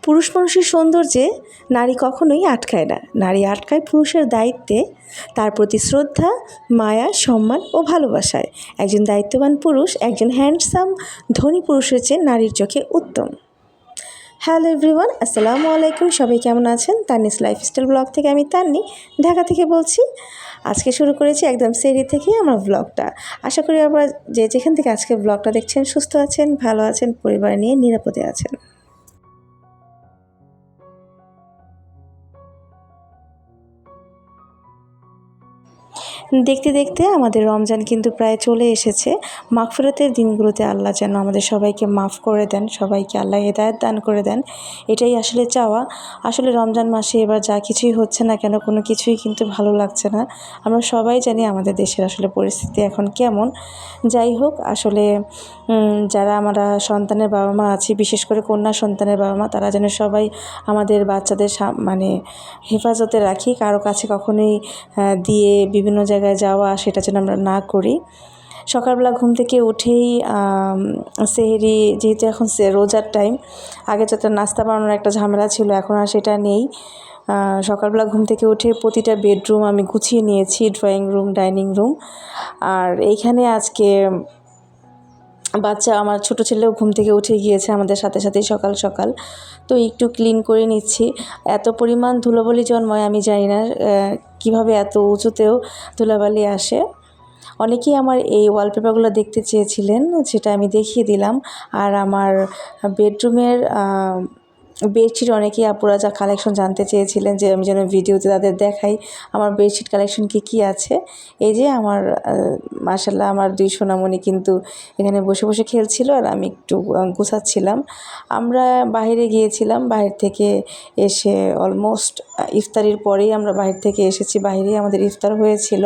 পুরুষ মানুষের সৌন্দর্যে নারী কখনোই আটকায় না। নারী আটকায় পুরুষের দায়িত্বে, তার প্রতি শ্রদ্ধা, মায়া, সম্মান ও ভালোবাসায়। একজন দায়িত্ববান পুরুষ একজন হ্যান্ডসাম ধনী পুরুষের চেয়ে নারীর চোখে উত্তম। হ্যালো এভরিওয়ান, আসসালামু আলাইকুম। সবাই কেমন আছেন? তান্নিস লাইফস্টাইল ব্লগ থেকে আমি তান্নি ঢাকা থেকে বলছি। আজকে শুরু করেছি একদম সেরি থেকে আমার ব্লগটা। আশা করি আপনারা যে যেখান থেকে আজকে ব্লগটা দেখছেন সুস্থ আছেন, ভালো আছেন, পরিবার নিয়ে নিরাপদে আছেন। দেখতে দেখতে আমাদের রমজান কিন্তু প্রায় চলে এসেছে। মাগফিরাতের দিনগুলোতে আল্লাহ যেন আমাদের সবাইকে মাফ করে দেন, সবাইকে আল্লাহ হেদায়েত দান করে দেন, এটাই আসলে চাওয়া। আসলে রমজান মাসে এবার যা কিছুই হচ্ছে না কেন, কোনো কিছুই কিন্তু ভালো লাগছে না। আমরা সবাই জানি আমাদের দেশের আসলে পরিস্থিতি এখন কেমন। যাই হোক, আসলে যারা আমরা সন্তানের বাবা মা আছি, বিশেষ করে কন্যা সন্তানের বাবা মা, তারা যেন সবাই আমাদের বাচ্চাদের মানে হেফাজতে রাখি। কারো কাছে কখনোই দিয়ে বিভিন্ন জায়গায় যাওয়া সেটা যেন আমরা না করি। সকালবেলা ঘুম থেকে উঠেই সেহরি, যেহেতু এখন রোজার টাইম, আগে যত নাস্তা বানানোর একটা ঝামেলা ছিল, এখন আর সেটা নেই। সকালবেলা ঘুম থেকে উঠে প্রতিটা বেডরুম আমি গুছিয়ে নিয়েছি, ড্রয়িং রুম, ডাইনিং রুম। আর এইখানে আজকে বাচ্চা আমার ছোট ছেলেও ঘুম থেকে উঠে গিয়েছে আমাদের সাথে সাথেই সকাল সকাল, তো একটু ক্লিন করে নিচ্ছি। এত পরিমাণ ধুলোবালি জন্মায়, আমি জানি না কীভাবে এত উঁচুতেও ধুলোবালি আসে। অনেকেই আমার এই ওয়ালপেপারগুলো দেখতে চেয়েছিলেন, সেটা আমি দেখিয়ে দিলাম। আর আমার বেডরুমের বেডশিট অনেকেই আপুরা যা কালেকশন জানতে চেয়েছিলেন, যে আমি যেন ভিডিওতে তাদের দেখাই আমার বেডশিট কালেকশন কী আছে। এই যে আমার মাশাআল্লাহ আমার দুই সোনামণি কিন্তু এখানে বসে বসে খেলছিল, আর আমি একটু গুছাচ্ছিলাম। আমরা বাইরে গিয়েছিলাম, বাইরে থেকে এসে অলমোস্ট ইফতারির পরেই আমরা বাইরে থেকে এসেছি, বাইরেই আমাদের ইফতার হয়েছিল।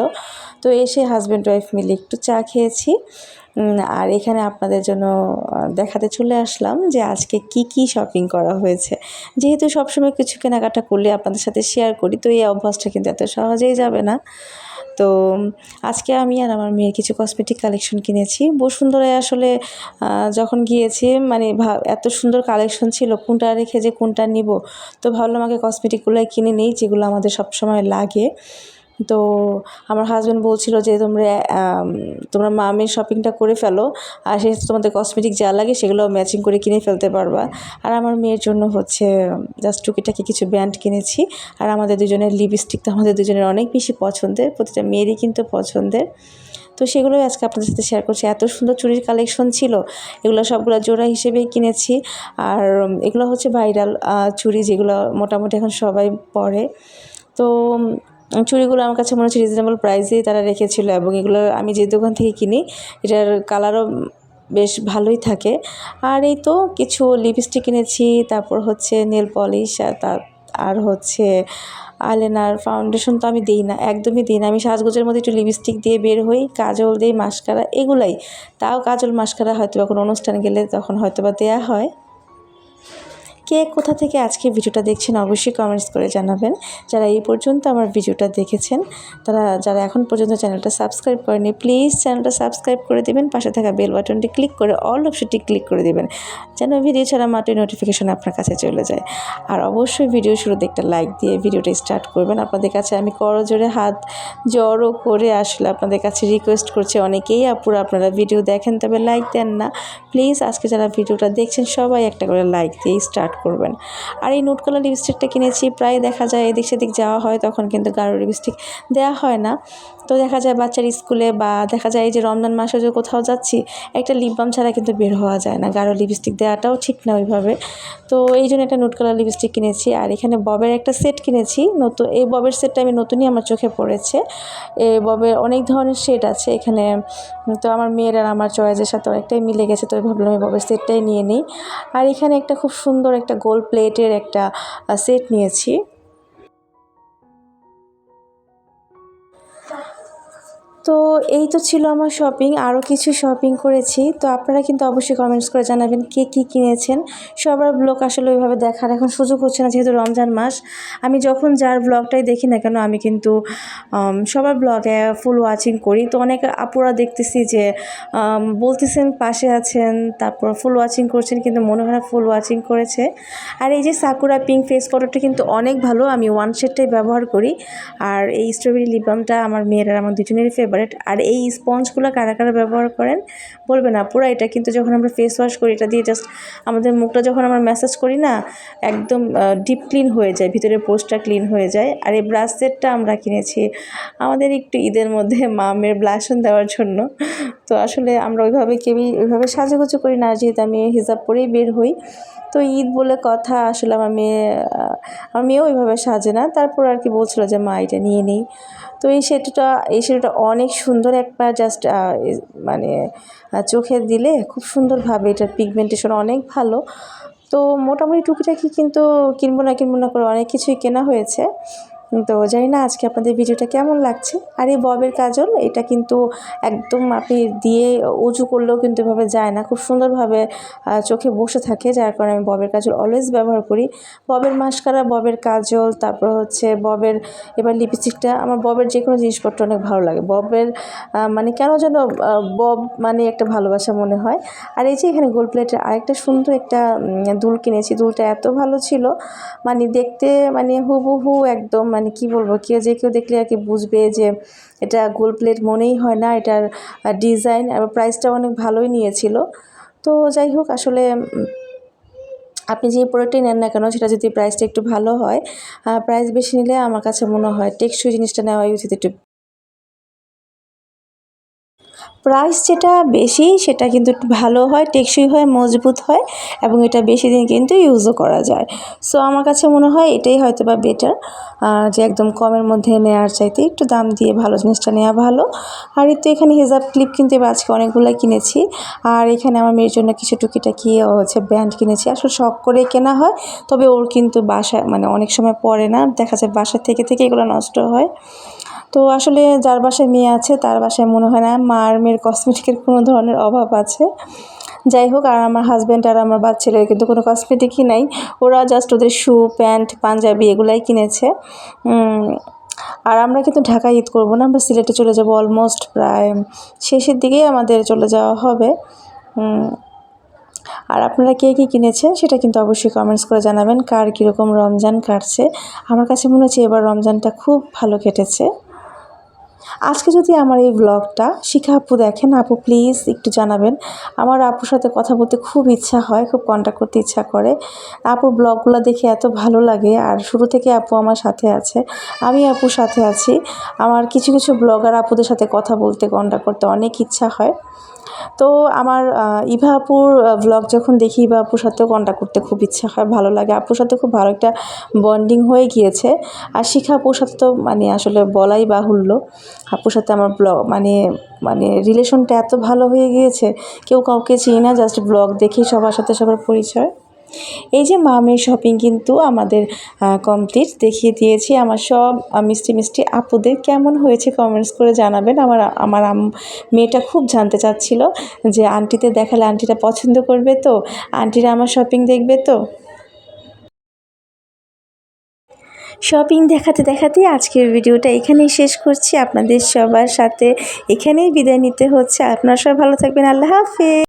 তো এসে হাজব্যান্ড ওয়াইফ মিলে একটু চা খেয়েছি। আর এখানে আপনাদের জন্য দেখাতে চলে আসলাম যে আজকে কি শপিং করা হয়েছে। যেহেতু সবসময় কিছু কেনাকাটা করলে আপনাদের সাথে শেয়ার করি, তো এই অভ্যাসটা কিন্তু এত সহজেই যাবে না। তো আজকে আমি আর আমার মেয়ের কিছু কসমেটিক কালেকশন কিনেছি। বসুন্ধরায় আসলে যখন গিয়েছি, মানে এত সুন্দর কালেকশন ছিল, কোনটা রেখে যে কোনটা নিব, তো ভাবলাম আগে কসমেটিকগুলোই কিনে নিই, যেগুলো আমাদের সবসময় লাগে। তো আমার হাজব্যান্ড বলছিল যে তোমরা মামের শপিংটা করে ফেলো, আর সে তোমাদের কসমেটিক যা লাগে সেগুলো ম্যাচিং করে কিনে ফেলতে পারবা। আর আমার মেয়ের জন্য হচ্ছে জাস্ট টুকিটাকি কিছু ব্র্যান্ড কিনেছি। আর আমাদের দুজনের লিপস্টিক তো আমাদের দুজনের অনেক বেশি পছন্দের, প্রতিটা মেয়েরই কিন্তু পছন্দের। তো সেগুলোই আজকে আপনাদের সাথে শেয়ার করছি। এত সুন্দর চুড়ির কালেকশন ছিল, এগুলো সবগুলো জোড়া হিসেবেই কিনেছি। আর এগুলো হচ্ছে ভাইরাল চুড়ি, যেগুলো মোটামুটি এখন সবাই পরে। তো চুড়িগুলো আমার কাছে মনে হচ্ছে রিজনেবল প্রাইসেই তারা রেখেছিল, এবং এগুলো আমি যে দোকান থেকে কিনি এটার কালারও বেশ ভালোই থাকে। আর এই তো কিছু লিপস্টিক কিনেছি, তারপর হচ্ছে নেল পলিশ, আর হচ্ছে আইলাইনার, ফাউন্ডেশন তো আমি দিই না, একদমই দিই না। আমি সাজগোজের মধ্যে একটু লিপস্টিক দিয়ে বের হই, কাজল দিই, মাস্কারা, এগুলাই। তাও কাজল মাস্কারা হয়তো বা কোনো অনুষ্ঠান গেলে তখন হয়তো বা দেওয়া হয়। কে কোথা থেকে আজকে ভিডিওটা দেখছেন অবশ্যই কমেন্টস করে জানাবেন। যারা এই পর্যন্ত আমার ভিডিওটা দেখেছেন, যারা এখন পর্যন্ত চ্যানেলটা সাবস্ক্রাইব করেনি, প্লিজ চ্যানেলটা সাবস্ক্রাইব করে দেবেন, পাশে থাকা বেল বাটনটি ক্লিক করে অল অপশনটি ক্লিক করে দেবেন, যেন ভিডিও ছাড়া মাত্রই নোটিফিকেশন আপনার কাছে চলে যায়। আর অবশ্যই ভিডিও শুরুতে একটা লাইক দিয়ে ভিডিওটা স্টার্ট করবেন। আপনাদের কাছে আমি করজোড়ে হাত জড়ো করে আসলে আপনাদের কাছে রিকোয়েস্ট করছি, অনেকেই আপুরা আপনারা ভিডিও দেখেন তবে লাইক দেন না। প্লিজ আজকে যারা ভিডিওটা দেখছেন সবাই একটা করে লাইক দিয়ে স্টার্ট করবেন। আর এই নোট কালার লিপস্টিকটা কিনেছি, প্রায় দেখা যায় এদিক সেদিক যাওয়া হয়, তখন কিন্তু গাঢ় লিপস্টিক দেওয়া হয় না। তো দেখা যায় বাচ্চার স্কুলে, বা দেখা যায় এই যে রমজান মাসে যে কোথাও যাচ্ছি, একটা লিপ বাম ছাড়া কিন্তু বের হওয়া যায় না, গাঢ় লিপস্টিক দেওয়াটাও ঠিক না ওইভাবে। তো এই জন্য একটা নোট কালার লিপস্টিক কিনেছি। আর এখানে ববের একটা সেট কিনেছি নতুন, এই ববের সেটটা আমি নতুনই আমার চোখে পড়েছে। এই ববের অনেক ধরনের শেড আছে এখানে, তো আমার মেয়ের আর আমার চয়েসের সাথে অনেকটাই মিলে গেছে, তো ভাবলাম আমি ববের সেটটাই নিয়ে নিই। আর এখানে একটা খুব সুন্দর একটা গোল্ড প্লেটের একটা সেট নিয়েছি। তো এই তো ছিল আমার শপিং, আরও কিছু শপিং করেছি। তো আপনারা কিন্তু অবশ্যই কমেন্টস করে জানাবেন কে কী কিনেছেন। সবার ব্লগ আসলে ওইভাবে দেখার এখন সুযোগ হচ্ছে না, যেহেতু রমজান মাস। আমি যখন যার ব্লগটাই দেখি না কেন, আমি কিন্তু সবার ব্লগে ফুল ওয়াচিং করি। তো অনেক আপুরা দেখতেছি যে বলতেছেন পাশে আছেন, তারপর ফুল ওয়াচিং করছেন, কিন্তু মনে হয় না ফুল ওয়াচিং করেছে। আর এই যে সাকুরা পিঙ্ক ফেস পাউডারটা কিন্তু অনেক ভালো, আমি ওয়ান শেডটাই ব্যবহার করি। আর এই স্ট্রবেরি লিপ বামটা আমার মেয়ের আর আমার দুজনেরই ফেভারিট। আর এই স্পঞ্জগুলো কারা কারা ব্যবহার করেন বলবেন না। পুরো এটা কিন্তু যখন আমরা ফেস ওয়াশ করি, এটা দিয়ে জাস্ট আমাদের মুখটা যখন আমরা ম্যাসাজ করি না, একদম ডিপ ক্লিন হয়ে যায়, ভিতরের পোস্টটা ক্লিন হয়ে যায়। আর এই ব্রাশ সেটটা আমরা কিনেছি আমাদের একটু ঈদের মধ্যে মামের ব্লাশন দেওয়ার জন্য। তো আসলে আমরা কেউই ওইভাবে সাজুগুজু করি না, যেহেতু আমি হিজাব পরেই বের হই। তো ঈদ বলে কথা, আসলে আমার মেয়েও ওইভাবে সাজে না। তারপর আর কি বলছিল যে মা এটা নিয়ে নিই। তো এই সেটটা অনেক সুন্দর, একবার জাস্ট মানে চোখে দিলে খুব সুন্দরভাবে এটার পিগমেন্টেশন অনেক ভালো। তো মোটামুটি টুকিটাকি কিন্তু কিনবো না করে অনেক কিছুই কেনা হয়েছে। তো জানি না আজকে আপনাদের ভিডিওটা কেমন লাগছে। আর এই ববের কাজল, এটা কিন্তু একদম আপনি দিয়ে উঁচু করলেও কিন্তু এভাবে যায় না, খুব সুন্দরভাবে চোখে বসে থাকে, যার কারণে আমি ববের কাজল অলওয়েজ ব্যবহার করি। ববের মাস্কারা, ববের কাজল, তারপর হচ্ছে ববের এবার লিপস্টিকটা। আমার ববের যে কোনো জিনিসপত্র অনেক ভালো লাগে। ববের মানে কেন যেন বব মানে একটা ভালোবাসা মনে হয়। আর এই যে এখানে গোল্ড প্লেটের আরেকটা সুন্দর একটা দুল কিনেছি। দুলটা এত ভালো ছিল, মানে দেখতে মানে হুবহু একদম, মানে কি বলবো, কেউ দেখলে আর কি বুঝবে যে এটা গোল্ড প্লেট মনেই হয় না। এটার ডিজাইন আর প্রাইসটাও অনেক ভালোই নিয়েছিল। তো যাই হোক, আসলে আপনি যে প্রোডাক্টই নেন না কেন, সেটা যদি প্রাইসটা একটু ভালো হয়, প্রাইস বেশি নিলে আমার কাছে মনে হয় টেকসই জিনিসটা নেওয়াই উচিত। একটু প্রাইস যেটা বেশি সেটা কিন্তু একটু ভালো হয়, টেকসই হয়, মজবুত হয়, এবং এটা বেশি দিন কিন্তু ইউজও করা যায়। সো আমার কাছে মনে হয় এটাই হয়তো বা বেটার, যে একদম কমের মধ্যে নেওয়ার চাইতে একটু দাম দিয়ে ভালো জিনিসটা নেওয়া ভালো। আর এই তো এখানে হিজাব ক্লিপ কিন্তু এবার আজকে অনেকগুলো কিনেছি। আর এখানে আমার মেয়ের জন্য কিছু টুকিটাকি হচ্ছে ব্যান্ড কিনেছি, আসলে শখ করে কেনা হয়। তবে ওর কিন্তু বাসায় মানে অনেক সময় পরে না, দেখা যায় বাসা থেকে এগুলো নষ্ট হয়। তো আসলে যার বাসায় মেয়ে আছে তার বাসায় মনে হয় না মা আর মেয়ের কসমেটিকের কোনো ধরনের অভাব আছে। যাই হোক, আর আমার হাজব্যান্ড আর আমার ছেলের কিন্তু কোনো কসমেটিকই নাই। ওরা জাস্ট ওদের শু, প্যান্ট, পাঞ্জাবি এগুলাই কিনেছে। আর আমরা কিন্তু ঢাকায় ঈদ করবো না, আমরা সিলেটে চলে যাব। অলমোস্ট প্রায় শেষের দিকেই আমাদের চলে যাওয়া হবে। আর আপনারা কে কী কিনেছেন সেটা কিন্তু অবশ্যই কমেন্টস করে জানাবেন, কার কীরকম রমজান কাটছে। আমার কাছে মনে হচ্ছে এবার রমজানটা খুব ভালো কেটেছে। আজকে যদি আমার এই ব্লগটা শিখা আপু দেখেন, আপু প্লিজ একটু জানাবেন। আমার আপুর সাথে কথা বলতে খুব ইচ্ছা হয়, খুব কন্ট্যাক্ট করতে ইচ্ছা করে। আপুর ব্লগগুলো দেখে এত ভালো লাগে, আর শুরু থেকে আপু আমার সাথে আছে, আমি আপুর সাথে আছি। আমার কিছু কিছু ব্লগার আপুদের সাথে কথা বলতে, কন্ট্যাক্ট করতে অনেক ইচ্ছা হয়। তো আমার ইভা আপুর ব্লগ যখন দেখি, ইভা আপুর সাথেও কন্ট্যাক্ট করতে খুব ইচ্ছা হয়, ভালো লাগে। আপুর সাথে খুব ভালো একটা বন্ডিং হয়ে গিয়েছে। আর শিখা আপুর সাথে তো মানে আসলে বলাই বাহুল্য। আপুর সাথে আমার মানে রিলেশনটা এত ভালো হয়ে গিয়েছে, কেউ কাউকে চিনি না, জাস্ট ব্লগ দেখেই সবার সাথে সবার পরিচয়। এই যে মামের শপিং কিন্তু আমাদের কমপ্লিট, দেখিয়ে দিয়েছি। আমার সব মিষ্টি মিষ্টি আপুদের কেমন হয়েছে কমেন্টস করে জানাবেন। আমার মেয়েটা খুব জানতে চাচ্ছিল যে আন্টিতে দেখালে আন্টিরা পছন্দ করবে তো, আন্টিরা আমার শপিং দেখবে তো। শপিং দেখাতে দেখাতে আজকের ভিডিওটা এখানেই শেষ করছি। আপনাদের সবার সাথে এখানেই বিদায় নিতে হচ্ছে। আপনারা সবাই ভালো থাকবেন। আল্লাহ হাফেজ।